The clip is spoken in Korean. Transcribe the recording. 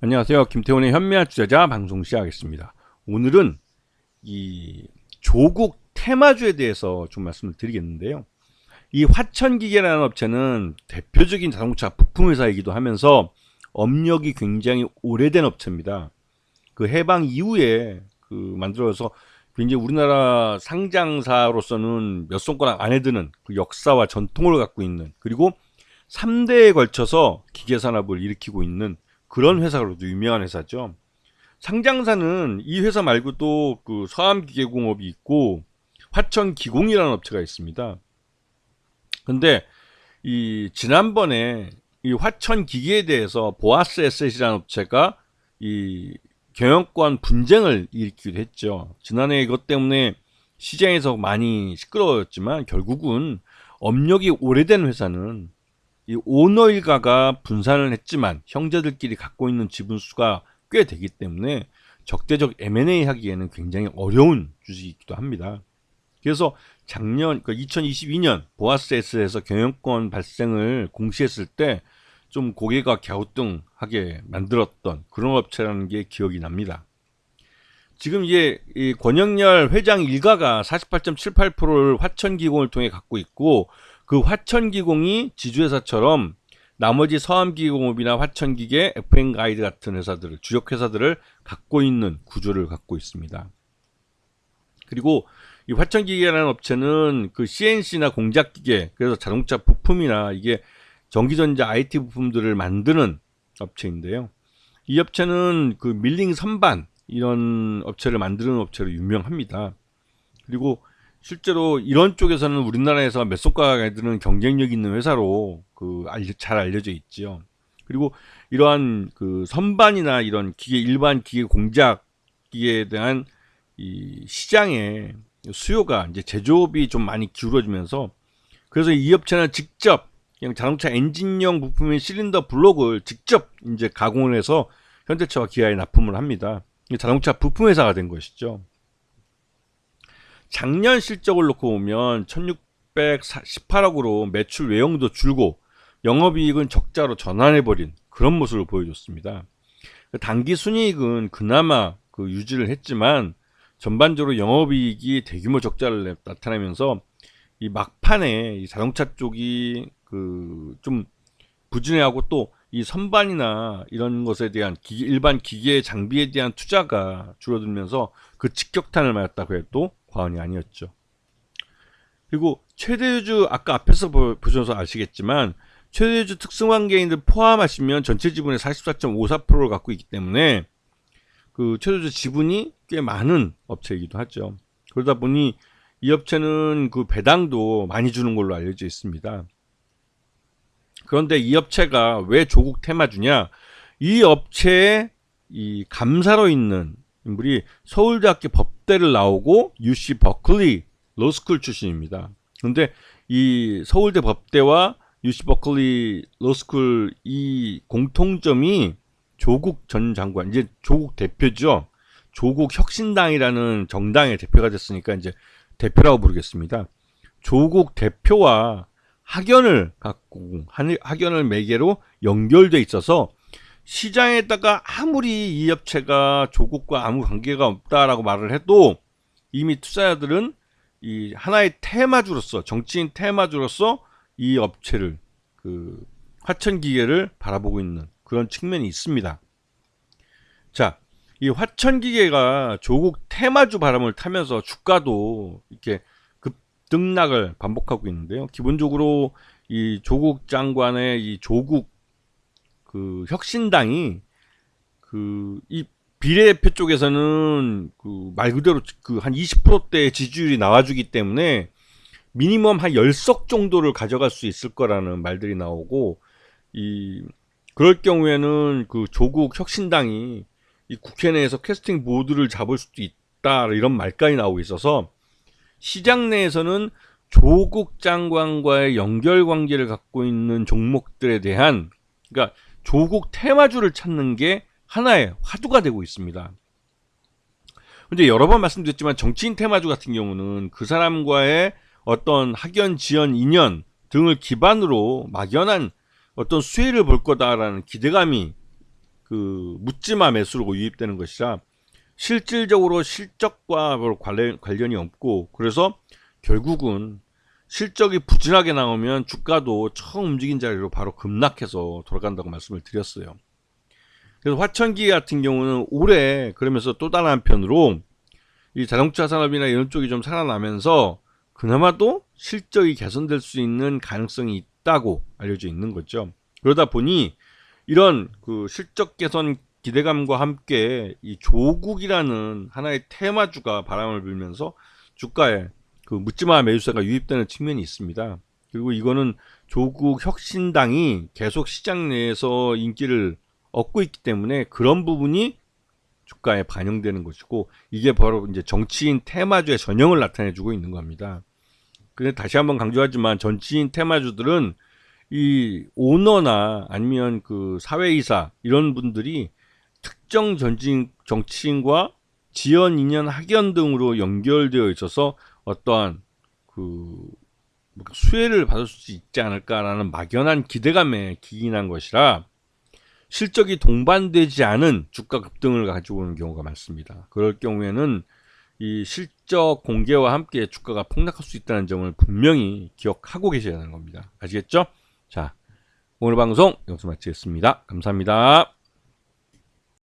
안녕하세요. 김태훈의 현미한 투자자 방송 시작하겠습니다. 오늘은 이 조국 테마주에 대해서 좀 말씀을 드리겠는데요. 이 화천기계라는 업체는 대표적인 자동차 부품 회사이기도 하면서 업력이 굉장히 오래된 업체입니다. 그 해방 이후에 만들어서 굉장히 우리나라 상장사로서는 몇 손가락 안에 드는 그 역사와 전통을 갖고 있는, 그리고 3대에 걸쳐서 기계 산업을 일으키고 있는 그런 회사로도 유명한 회사죠. 상장사는 이 회사 말고도 그 서암기계공업이 있고 화천기공이라는 업체가 있습니다. 근데 이 지난번에 이 화천기계에 대해서 보아스 에셋이라는 업체가 이 경영권 분쟁을 일으키기도 했죠. 지난해 이것 때문에 시장에서 많이 시끄러웠지만 결국은 업력이 오래된 회사는 이 오너 일가가 분산을 했지만 형제들끼리 갖고 있는 지분수가 꽤 되기 때문에 적대적 M&A 하기에는 굉장히 어려운 주식이기도 합니다. 그래서 작년, 그러니까 2022년 보아스에스에서 경영권 발생을 공시했을 때 좀 고개가 갸우뚱하게 만들었던 그런 업체라는 게 기억이 납니다. 지금 이게 이 권영열 회장 일가가 48.78%를 화천기공을 통해 갖고 있고, 그 화천기공이 지주회사처럼 나머지 서암기계공업이나 화천기계, FN가이드 같은 회사들을, 주력 회사들을 갖고 있는 구조를 갖고 있습니다. 그리고 이 화천기계라는 업체는 그 CNC나 공작기계, 그래서 자동차 부품이나 이게 전기전자 IT 부품들을 만드는 업체인데요. 이 업체는 그 밀링 선반 이런 업체를 만드는 업체로 유명합니다. 그리고 실제로 이런 쪽에서는 우리나라에서 몇 손가락에 드는 경쟁력 있는 회사로 잘 알려져 있지요. 그리고 이러한 그 선반이나 이런 기계, 일반 기계 공작 기계에 대한 이 시장의 수요가 이제 제조업이 좀 많이 기울어지면서, 그래서 이 업체는 직접 그냥 자동차 엔진용 부품인 실린더 블록을 직접 이제 가공을 해서 현대차와 기아에 납품을 합니다. 자동차 부품 회사가 된 것이죠. 작년 실적을 놓고 보면 1618억으로 매출 외형도 줄고 영업이익은 적자로 전환해버린 그런 모습을 보여줬습니다. 단기 순이익은 그나마 유지를 했지만 전반적으로 영업이익이 대규모 적자를 나타내면서 이 막판에 이 자동차 쪽이 좀 부진해하고, 또 이 선반이나 이런 것에 대한 일반 기계 장비에 대한 투자가 줄어들면서 그 직격탄을 맞았다고 해도 과언이 아니었죠. 그리고 최대주주, 아까 앞에서 보셔서 아시겠지만 최대주주 특수관계인들 포함하시면 전체 지분의 44.54%를 갖고 있기 때문에 그 최대주주 지분이 꽤 많은 업체이기도 하죠. 그러다 보니 이 업체는 그 배당도 많이 주는 걸로 알려져 있습니다. 그런데 이 업체가 왜 조국 테마주냐? 이 업체의 이 감사로 있는 인물이 서울대학교 법대를 나오고 UC 버클리 로스쿨 출신입니다. 그런데 이 서울대 법대와 UC 버클리 로스쿨 이 공통점이 조국 전 장관, 이제 조국 대표죠. 조국 혁신당이라는 정당의 대표가 됐으니까 이제 대표라고 부르겠습니다. 조국 대표와 학연을 갖고 학연을 매개로 연결돼 있어서 시장에다가 아무리 이 업체가 조국과 아무 관계가 없다라고 말을 해도 이미 투자자들은 이 하나의 테마주로서, 정치인 테마주로서 이 업체를, 화천기계를 바라보고 있는 그런 측면이 있습니다. 자, 이 화천기계가 조국 테마주 바람을 타면서 주가도 이렇게 등락을 반복하고 있는데요. 기본적으로 이 조국 장관의 이 조국 혁신당이 이 비례대표 쪽에서는 말 그대로 한 20%대의 지지율이 나와주기 때문에 미니멈 한 10석 정도를 가져갈 수 있을 거라는 말들이 나오고, 그럴 경우에는 조국 혁신당이 이 국회 내에서 캐스팅 보드를 잡을 수도 있다, 이런 말까지 나오고 있어서 시장 내에서는 조국 장관과의 연결 관계를 갖고 있는 종목들에 대한, 그러니까 조국 테마주를 찾는 게 하나의 화두가 되고 있습니다. 근데 여러 번 말씀드렸지만 정치인 테마주 같은 경우는 그 사람과의 어떤 학연, 지연, 인연 등을 기반으로 막연한 어떤 수혜를 볼 거다라는 기대감이 그 묻지마 매수로 유입되는 것이라 실질적으로 실적과 별 관련이 없고, 그래서 결국은 실적이 부진하게 나오면 주가도 처음 움직인 자리로 바로 급락해서 돌아간다고 말씀을 드렸어요. 그래서 화천기 같은 경우는 올해 그러면서 또 다른 한편으로 이 자동차 산업이나 이런 쪽이 좀 살아나면서 그나마도 실적이 개선될 수 있는 가능성이 있다고 알려져 있는 거죠. 그러다 보니 이런 그 실적 개선 기대감과 함께 이 조국이라는 하나의 테마주가 바람을 불면서 주가에 그 묻지마 매수세가 유입되는 측면이 있습니다. 그리고 이거는 조국 혁신당이 계속 시장 내에서 인기를 얻고 있기 때문에 그런 부분이 주가에 반영되는 것이고, 이게 바로 이제 정치인 테마주의 전형을 나타내주고 있는 겁니다. 근데 다시 한번 강조하지만 정치인 테마주들은 이 오너나 아니면 그 사회이사 이런 분들이 특정 정치인과 지연, 인연, 학연 등으로 연결되어 있어서 어떠한 그 수혜를 받을 수 있지 않을까라는 막연한 기대감에 기인한 것이라 실적이 동반되지 않은 주가 급등을 가지고 오는 경우가 많습니다. 그럴 경우에는 이 실적 공개와 함께 주가가 폭락할 수 있다는 점을 분명히 기억하고 계셔야 하는 겁니다. 아시겠죠? 자, 오늘 방송 여기서 마치겠습니다. 감사합니다.